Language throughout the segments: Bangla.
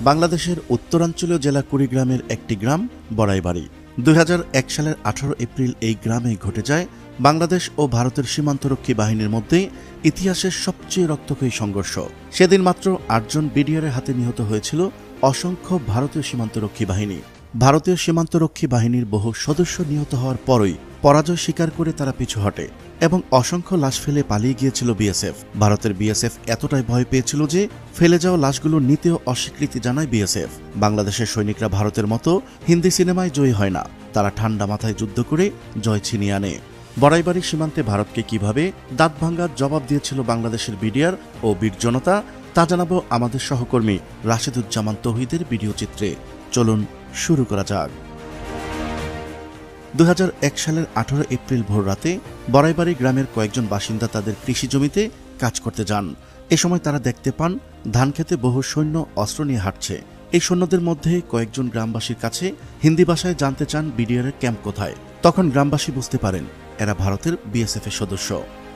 বাংলাদেশের উত্তরাঞ্চলীয় জেলা কুড়িগ্রামের একটি গ্রাম বড়াইবাড়ি। 2001 সালের 18 এপ্রিল এই গ্রামে ঘটে যায় বাংলাদেশ ও ভারতের সীমান্তরক্ষী বাহিনীর মধ্যে ইতিহাসের সবচেয়ে রক্তক্ষয়ী সংঘর্ষ। সেদিন মাত্র 8 জন বিডিআরের হাতে নিহত হয়েছিল অসংখ্য ভারতীয় সীমান্তরক্ষী বাহিনী। ভারতীয় সীমান্তরক্ষী বাহিনীর বহু সদস্য নিহত হওয়ার পরই পরাজয় স্বীকার করে তারা পিছু হটে এবং অসংখ্য লাশ ফেলে পালিয়ে গিয়েছিল বিএসএফ। ভারতের বিএসএফ এতটাই ভয় পেয়েছিল যে ফেলে যাওয়া লাশগুলো নিতেও অস্বীকৃতি জানায় বিএসএফ। বাংলাদেশের সৈনিকরা ভারতের মতো হিন্দি সিনেমায় জয়ী হয় না, তারা ঠান্ডা মাথায় যুদ্ধ করে জয় ছিনিয়ে আনে। বড়াইবাড়ি সীমান্তে ভারতকে কিভাবে দাঁত ভাঙ্গার জবাব দিয়েছিল বাংলাদেশের বিডিআর ও বীর জনতা, তা জানাবো আমাদের সহকর্মী রাশেদুজ্জামান তৌহিদের ভিডিও চিত্রে। চলুন শুরু করা যাক। 2001 সালের 18 এপ্রিল ভোর রাতে বড়াইবাড়ি গ্রামের কয়েকজন বাসিন্দা তাদের কৃষি জমিতে কাজ করতে যান। এ সময় তারা দেখতে পান ধানক্ষেতে বহু সৈন্য অস্ত্র নিয়ে হাঁটছে। এই সৈন্যদের মধ্যে কয়েকজন গ্রামবাসীর কাছে হিন্দি ভাষায় জানতে চান বিডিআরের ক্যাম্প কোথায়। তখন গ্রামবাসী বুঝতে পারেন এরা ভারতের বিএসএফ এর সদস্য।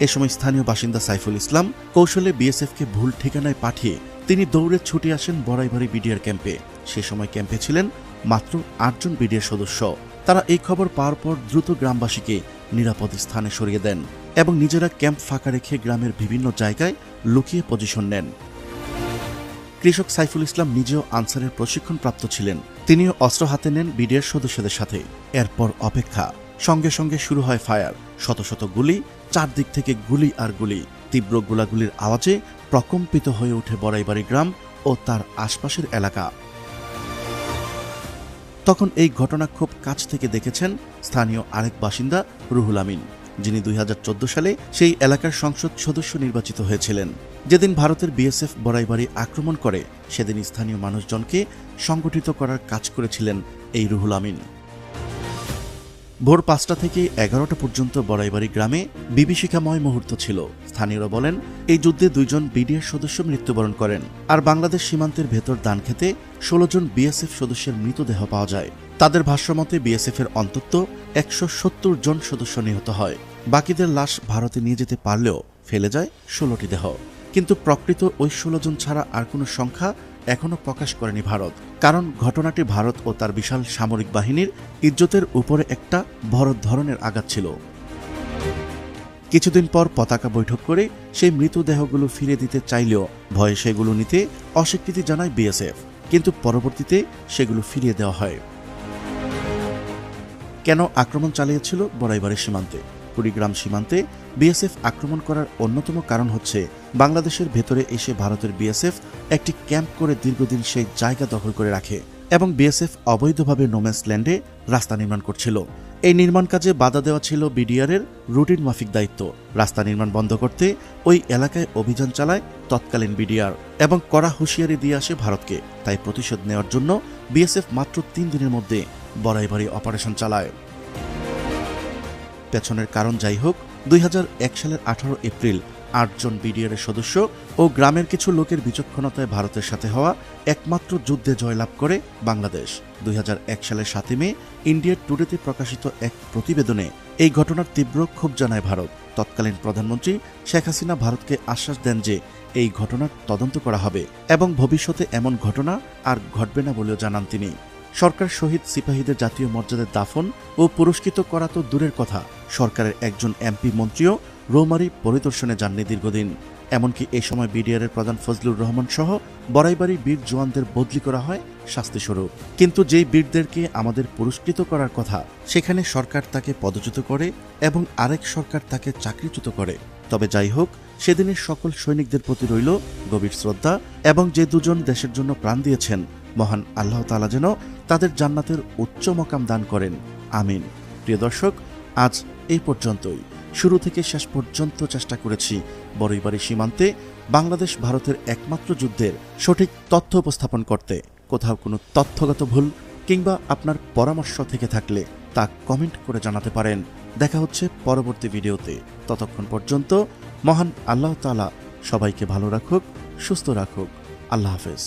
এ সময় স্থানীয় বাসিন্দা সাইফুল ইসলাম কৌশলে বিএসএফকে ভুল ঠিকানায় পাঠিয়ে তিনি দৌড়ে ছুটে আসেন বড়াইবাড়ি বিডিআর ক্যাম্পে। সে সময় ক্যাম্পে ছিলেন মাত্র 8 জন বিডিআর সদস্য। তারা এই খবর পাওয়ার পর দ্রুত গ্রামবাসীকে নিরাপদ স্থানে সরিয়ে দেন এবং নিজেরা ক্যাম্প ফাঁকা রেখে গ্রামের বিভিন্ন জায়গায় লুকিয়ে পজিশন নেন। কৃষক সাইফুল ইসলাম নিজেও আনসারের প্রশিক্ষণপ্রাপ্ত ছিলেন। তিনিও অস্ত্র হাতে নেন বিডিআর সদস্যদের সাথে। এরপর অপেক্ষা। সঙ্গে সঙ্গে শুরু হয় ফায়ার। শত শত গুলি, চারদিক থেকে গুলি আর গুলি। তীব্র গোলাগুলির আওয়াজে প্রকম্পিত হয়ে ওঠে বড়াইবাড়ি গ্রাম ও তার আশপাশের এলাকা। তখন এই ঘটনা খুব কাছ থেকে দেখেছেন স্থানীয় আরেক বাসিন্দা রুহুল আমিন, যিনি 2014 সালে সেই এলাকার সংসদ সদস্য নির্বাচিত হয়েছিলেন। যেদিন ভারতের বিএসএফ বড়াইবাড়ি আক্রমণ করে সেদিন স্থানীয় মানুষজনকে সংগঠিত করার কাজ করেছিলেন এই রুহুল আমিন। ভোর 5টা থেকে 11টা পর্যন্ত বড়াইবাড়ি গ্রামে বিভীষিকাময় মুহূর্ত ছিল। স্থানীয়রা বলেন এই যুদ্ধে 2 জন বিডিআর সদস্য মৃত্যুবরণ করেন, আর বাংলাদেশ সীমান্তের ভেতর ধানক্ষেতে 16 জন বিএসএফ সদস্যের মৃতদেহ পাওয়া যায়। তাদের ভাষ্যমতে বিএসএফ এর অন্তত 170 জন সদস্য নিহত হয়। বাকিদের লাশ ভারতে নিয়ে যেতে পারলেও ফেলে যায় 16টি দেহ। কিন্তু প্রকৃত ওই 16 জন ছাড়া আর কোনো সংখ্যা এখনো প্রকাশ করেনি ভারত, কারণ ঘটনাটি ভারত ও তার বিশাল সামরিক বাহিনীর ইজ্জতের উপরে একটা বড় ধরনের আঘাত ছিল। কিছুদিন পর পতাকা বৈঠক করে সেই মৃতদেহগুলো ফিরে দিতে চাইলেও ভয়ে সেগুলো নিতে অস্বীকৃতি জানায় বিএসএফ, কিন্তু পরবর্তীতে সেগুলো ফিরিয়ে দেওয়া হয়। কেন আক্রমণ চালিয়েছিল বড়াইবাড়ি সীমান্তে? কুড়িগ্রাম সীমান্তে বিএসএফ আক্রমণ করার অন্যতম কারণ হচ্ছে বাংলাদেশের ভেতরে এসে ভারতের বিএসএফ একটি ক্যাম্প করে দীর্ঘদিন সেই জায়গা দখল করে রাখে এবং বিএসএফ অবৈধভাবে নোম্যান্স ল্যান্ডে রাস্তা নির্মাণ করছিল। এই নির্মাণ কাজে বাধা দেওয়া ছিল বিডিআরের রুটিন মাফিক দায়িত্ব। রাস্তা নির্মাণ বন্ধ করতে ওই এলাকায় অভিযান চালায় তৎকালীন বিডিআর এবং কড়া হুঁশিয়ারি দিয়ে আসে ভারতকে। তাই প্রতিশোধ নেওয়ার জন্য বিএসএফ মাত্র 3 দিনের মধ্যে বড়াইবাড়ি অপারেশন চালায়। পেছনের কারণ যাই হোক, 2001 সালের 18 এপ্রিল 8 জন বিডিআরের সদস্য ও গ্রামের কিছু লোকের বিচক্ষণতায় ভারতের সাথে হওয়া একমাত্র যুদ্ধে জয়লাভ করে বাংলাদেশ। 2001 সালের 7 মে ইন্ডিয়া টুডেতে প্রকাশিত এক প্রতিবেদনে এই ঘটনার তীব্র ক্ষোভ জানায় ভারত। তৎকালীন প্রধানমন্ত্রী শেখ হাসিনা ভারতকে আশ্বাস দেন যে এই ঘটনার তদন্ত করা হবে এবং ভবিষ্যতে এমন ঘটনা আর ঘটবে না বলেও জানান তিনি। সরকার শহীদ সিপাহীদের জাতীয় মর্যাদায় দাফন ও পুরস্কৃত করা তো দূরের কথা, সরকারের একজন এমপি মন্ত্রীও রৌমারী পরিদর্শনে যাননি দীর্ঘদিন। এমনকি এই সময় বিডিআরের প্রধান ফজলুর রহমান সহ বড়াইবাড়ি বীর জওয়ানদের বদলি করা হয় শাস্তিস্বরূপ। কিন্তু যেই বীরদেরকে আমাদের পুরস্কৃত করার কথা, সেখানে সরকার তাকে পদচ্যুত করে এবং আরেক সরকার তাকে চাকরিচ্যুত করে। তবে যাই হোক, সেদিনের সকল সৈনিকদের প্রতি রইল গভীর শ্রদ্ধা এবং যে 2 জন দেশের জন্য প্রাণ দিয়েছেন, মহান আল্লাহ তাআলা যেন তাদের জান্নাতের উচ্চ মকাম দান করেন, আমিন। প্রিয় দর্শক, আজ এই পর্যন্তই। শুরু থেকে শেষ পর্যন্ত চেষ্টা করেছি বড়াইবাড়ি সীমান্তে বাংলাদেশ ভারতের একমাত্র যুদ্ধের সঠিক তথ্য উপস্থাপন করতে। কোথাও কোনো তথ্যগত ভুল কিংবা আপনার পরামর্শ থেকে থাকলে তা কমেন্ট করে জানাতে পারেন। দেখা হচ্ছে পরবর্তী ভিডিওতে। ততক্ষণ পর্যন্ত মহান আল্লাহ তাআলা সবাইকে ভালো রাখুক, সুস্থ রাখুক। আল্লাহ হাফেজ।